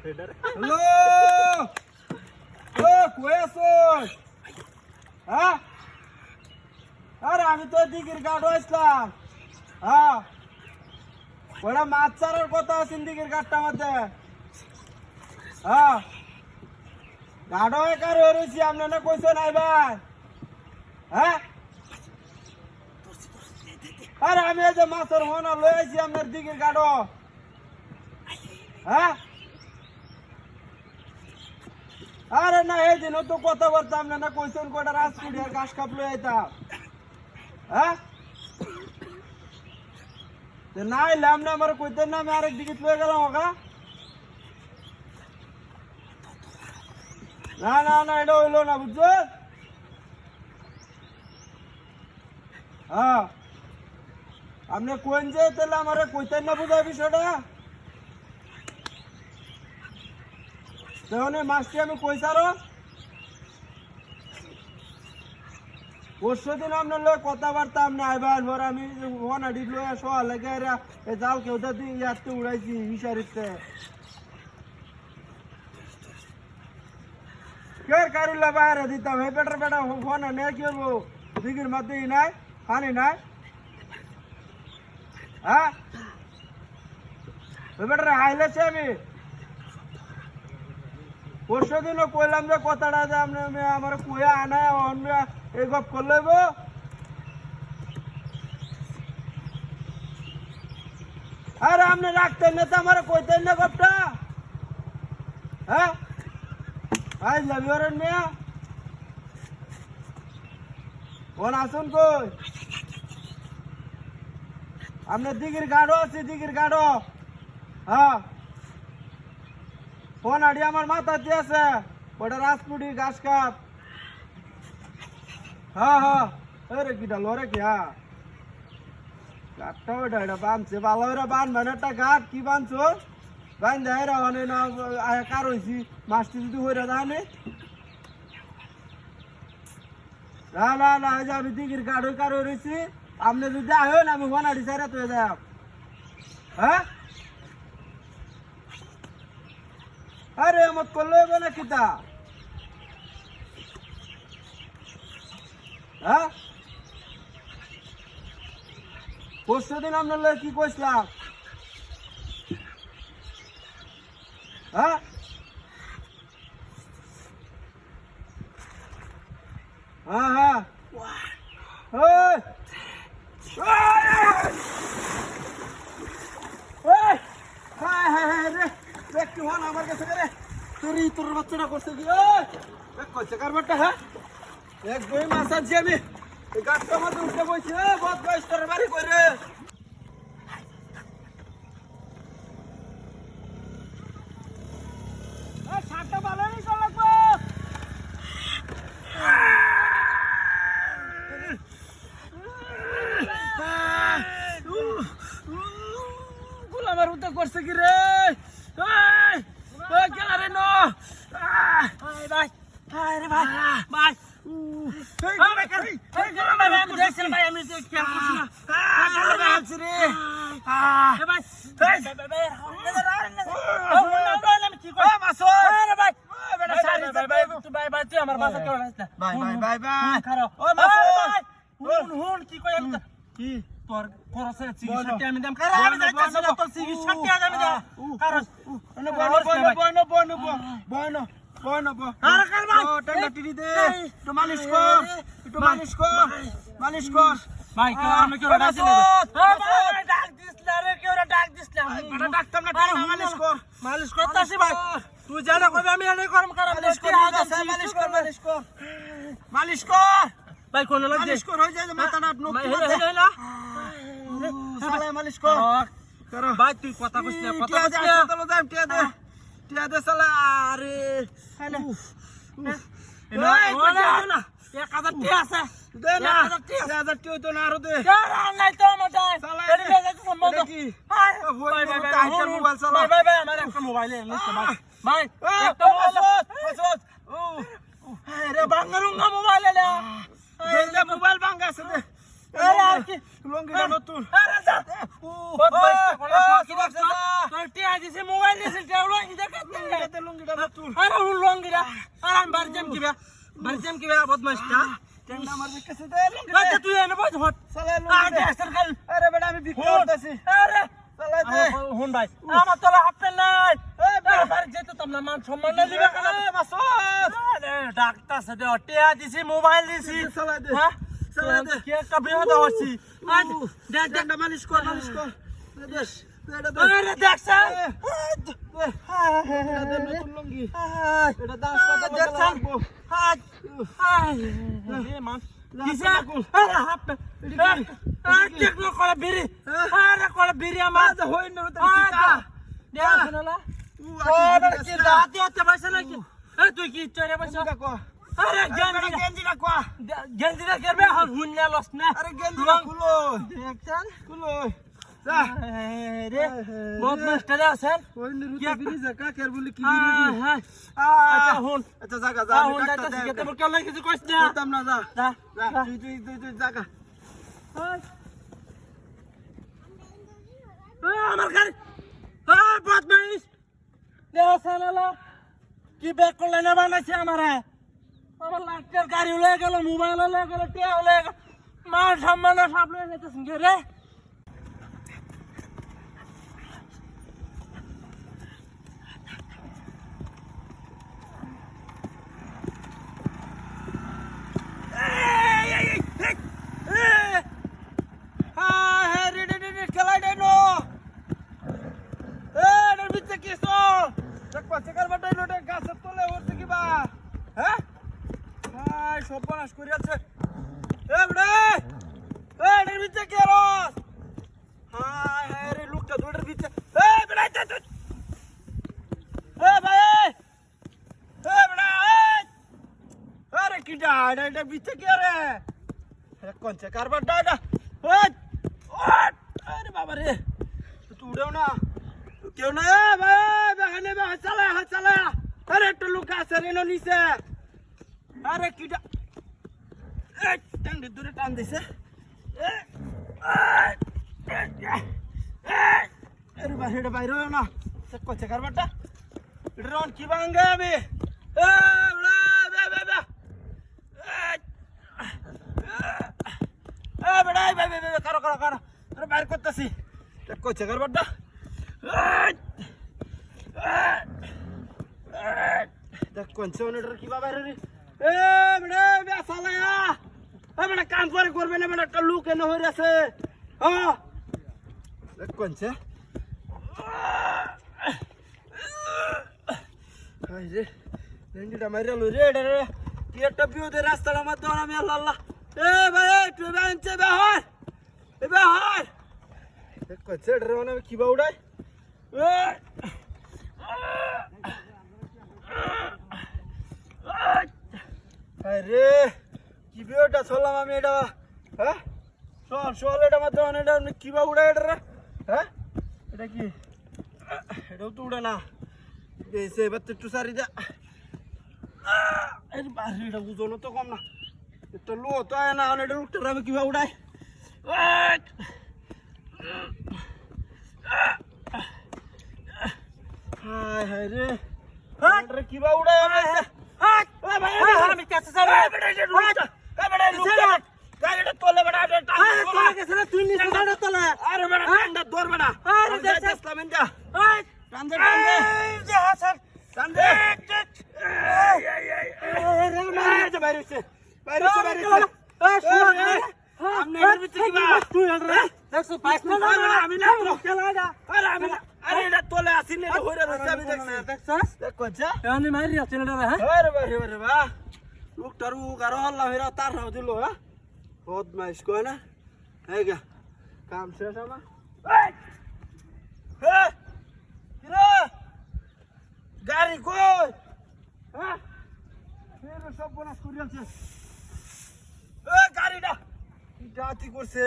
hello ও কই আছোস হ্যাঁ আরে আমি তো দিঘির ঘাট আসলাম হ্যাঁ ওরা মাছ ছাড়ার কথা আছে দিঘির ঘাটটার মধ্যে হ্যাঁ ঘাট একার হয়েছি আপনারা কইছেন আইবার হ্যাঁ আরে আমি এই যে মাছের হোনা লই আইছি আপনার দিঘির ঘাট হ্যাঁ আরে না এই দিনও তো কথা বলতাম না কইছেন কটা রাজপুরি আর ঘাস কাপ লই আইতাম হ্যাঁ না এলাম না আমার কইতেন না আমি আরেক দিকে লয়ে গেলাম ওকা না না না এটা হইলো না বুঝছো হ্যাঁ আপনি কোন যে তাহলে আমার কইতেন না বুঝা বিষয়টা তখন মাছটি আমি কইসারো পরশু দিন আপনার লোক কথাবার্তা আপনি আইবার ভর আমি ওনাডি লয়ে শোয়া লেগে জাল কেউ দিন ইয়াতে উড়াইছি ইশারিতে কের কারিলা বাইরে দিতাম হে বেটার বেটা ফোনা নে কি হবো দিঘির মধ্যে নাই পানি নাই হ্যাঁ বেটার হাইলেছে আমি পরশু দিনও কইলাম যে কথাটা যে আপনি আমার কুয়া আনায় অন্য এই গপ করলে আরে আপনি রাখতেন না তো আমার কইতেন না গপটা হ্যাঁ আজ লাভি ওরেন মিয়া কোন আসুন কই আপনার দিঘির গাড়ো আছে দিঘির গাড়ো হ্যাঁ ফোন আড়ি আমার মাথা দিয়ে আছে ওটা রাজপুরি ঘাস কাপ হ্যাঁ হ্যাঁ আরে কিটা লরে কি হ্যাঁ ঘাটটা ওইটা এটা বানছে ভালো ওরা বান মানে একটা ঘাট কি বানছো বান দেয় রা মানে না কার হয়েছি মাছটি যদি হয়ে দাঁড়ানে না না না যে আমি দিঘির ঘাট ওই কার হয়েছি আপনি যদি আহেন আমি ফোন আড়ি সাইরা তো যাব হ্যাঁ আরে মত করলে হবে না কিতা হ্যাঁ পরশু দিন আপনার লোক কি কইছিলাম হ্যাঁ হ্যাঁ হ্যাঁ একটু হন আমার কাছে রে তোর বাচ্চাটা করছে কি করছে কারবারটা হ্যাঁ এক বই মাছ আনছি আমি এই গাছটার মধ্যে উঠে বইছি বহুত বয়স তোর বাড়ি করে শাকটা ভালো নেই চল লাগবো আমার উত্তর করছে কি রে রে নো ভাই ভাই রে ভাই ভাই কি তোর খরচে চিকিৎসাটি আমি দাম আমি যাইতাছি না তোর চিকিৎসাটি আমি দাম খরচ বয়নো আরে কাল ভাই টাকা টিডি দে একটু মালিশ কর ভাই কেউ আমি কেউ ডাক দিলে ডাক দিছলা রে কেউ ডাক দিছলা বড় ডাক্তার না টাকা মালিশ করতাছি ভাই তুই জানা কবে আমি এনে করম কারণ মালিশ কর ভাই কোন লাগ মালিশ কর হই যায় মাথাটা নক না সালা মালিশ কর ভাই তুই কথা কইছ না কথা কইছ না চলো যাই টিয়া দে সালা আরে হ্যালো না 1000 টিয়া আছে দে না 1000 টিয়া তো না আরো দে নাই তো মাথা এডি বেজে সম্বন্ধ কি ভাই মোবাইল চালা ভাই আমার একটা মোবাইল নিছে ভাই একটা মোবাইল আরে বাঙ্গারুঙ্গা মোবাইল এলা এই মোবাইল ভাঙা আছে দে আরে আর কি লঙ্গিটা নতুন আরে যা ও তোর টিয়া দিছে মোবাইল নিছে লঙ্গি দেখাত না আরে হুন লঙ্গিরা আর আমি বাড়ি যাম কিবা বদমাইশটা টেন্ডা মারবে কাছে দে আচ্ছা তুই এনে বস হট সালা আরে সরকার আরে বেটা আমি ভিক্ষা করতেছি আরে সালা দে হুন ভাই আমার তোলা হাত পেন নাই বাড়ি যেতে তোমরা মান সম্মান না দিবে কেন মাসুদ আরে ডাক্তার সাথে টিয়া দিছি মোবাইল দিছি সালা দে হ্যাঁ সালা দে কি একটা বিপদ হচ্ছে আজ দেখ টেন্ডা মালিশ কর দেশ এটা দে আরে দেখছেন এটা দে নতুন লুঙ্গি এটা দাস পাতা দেখছেন লাগবো আজ আরে মান কিসে আরে হাত টেকনো করে বিড়ি আরে করে বিড়ি আমার হই না তো কিটা দেখছ না ওরে কি দাঁতে হতে পারছ নাকি এ তুই কি চরে বসে কো আরে গেঞ্জি রাখো গেঞ্জি না করবে হল হুনলে লস না আরে গেঞ্জি খুলো দেখছেন খুলো যা রে বহুত মাস্টার আছেন ওই নিরুতে বিরি জাকা কের বলি কি হ্যাঁ হ্যাঁ আচ্ছা হুন আচ্ছা জায়গা যা হুন দাদা শিখতে মোর কেন কিছু কইছ না করতাম না যা যা যা তুই জায়গা আমার গাড়ি বদমাইশ দেখছেন আলা কি ব্যাক করলে না বানাইছে আমারে আমার লাখের গাড়ি লয়ে গেল মোবাইল লয়ে গেল টিয়া লয়ে গেল মার সম্মান সব লয়ে যেতেছেন রে সর্বনাশ করিয়াছে এ বড়ে এ এর ভিতরে কি রস হায় হায় রে লোকটা দৌড়ের ভিতরে এ বড়ে এ ভাই এ বড়ে আরে কি ডাড এটা ভিতরে কি রে কোন সে কারবার ডাড আরে বাবা রে তুই উড়াও না কেউ না এ ভাই বাগানে বা চালা আরে একটু লোক আছে রে নিচে আরে কিটা টান দূরে টান দিছে আরে বাইরে বাইরে না সে কোচে কারবারটা এটা রন কি ভাঙবে আমি কারো আরে বাইর করতেছি কোচে কারবারটা দেখ কোন সে ওনাটার কি বাইরে রে এ বড়ে বেসালায়া এ বড়ে কাম করবে না বড়ে একটা লুক এনে হই আছে হ্যাঁ দেখ কোনছে হাই রে রেন্ডিটা মাইরা লই রে রে কি একটা বিউতে রাস্তার মধ্যে আমি আল্লাহ এ ভাই তুই বানছে বেহর এ বেহর দেখ কোনছে রে ওনা কি বাউড়াই আরে কি বিয়েটা চললাম আমি এটা হ্যাঁ চল এটা মাধ্যমে এটা কি বা উড়ে এটা রে হ্যাঁ এটা কি এটাও তো উড়ে না বেশি এবার তো একটু সারি দে এটা ওজনও তো কম না একটা লো তো আয় না এটা উঠতে আমি কিবা উড়াই হায় হায় রে কিবা উড়াই আমি আমি কাছে যাবে গাড়িটা তোলে বড়া তোলে গেছে না তুই নিচে গাড়ি তোলে আরে বড়া ঠান্ডা দৌড় বড়া আরে দেখলাম ইন্দা টান দে যে হাসান টান দে এই বাইরে আমনে এর ভিতরে কিবা তুই রে 105 না আমি না খেলা যা আরে আমি আরে এটা তোলে আসিলে হইরা রইছে আমি দেখছস দেখ কোনছা আমি মারি আছে না রে হ্যাঁ আরে বারে বাহ লোকটারু গারো আল্লাহ হেরা তার হাও দিল হ্যাঁ বদমাইশ কয় না এই গা কাম শেষ আমা এই হে কিরে গাড়ি কই হ্যাঁ ফের সব বনাস করিয়াছে এ গাড়িটা কি জাতি করছে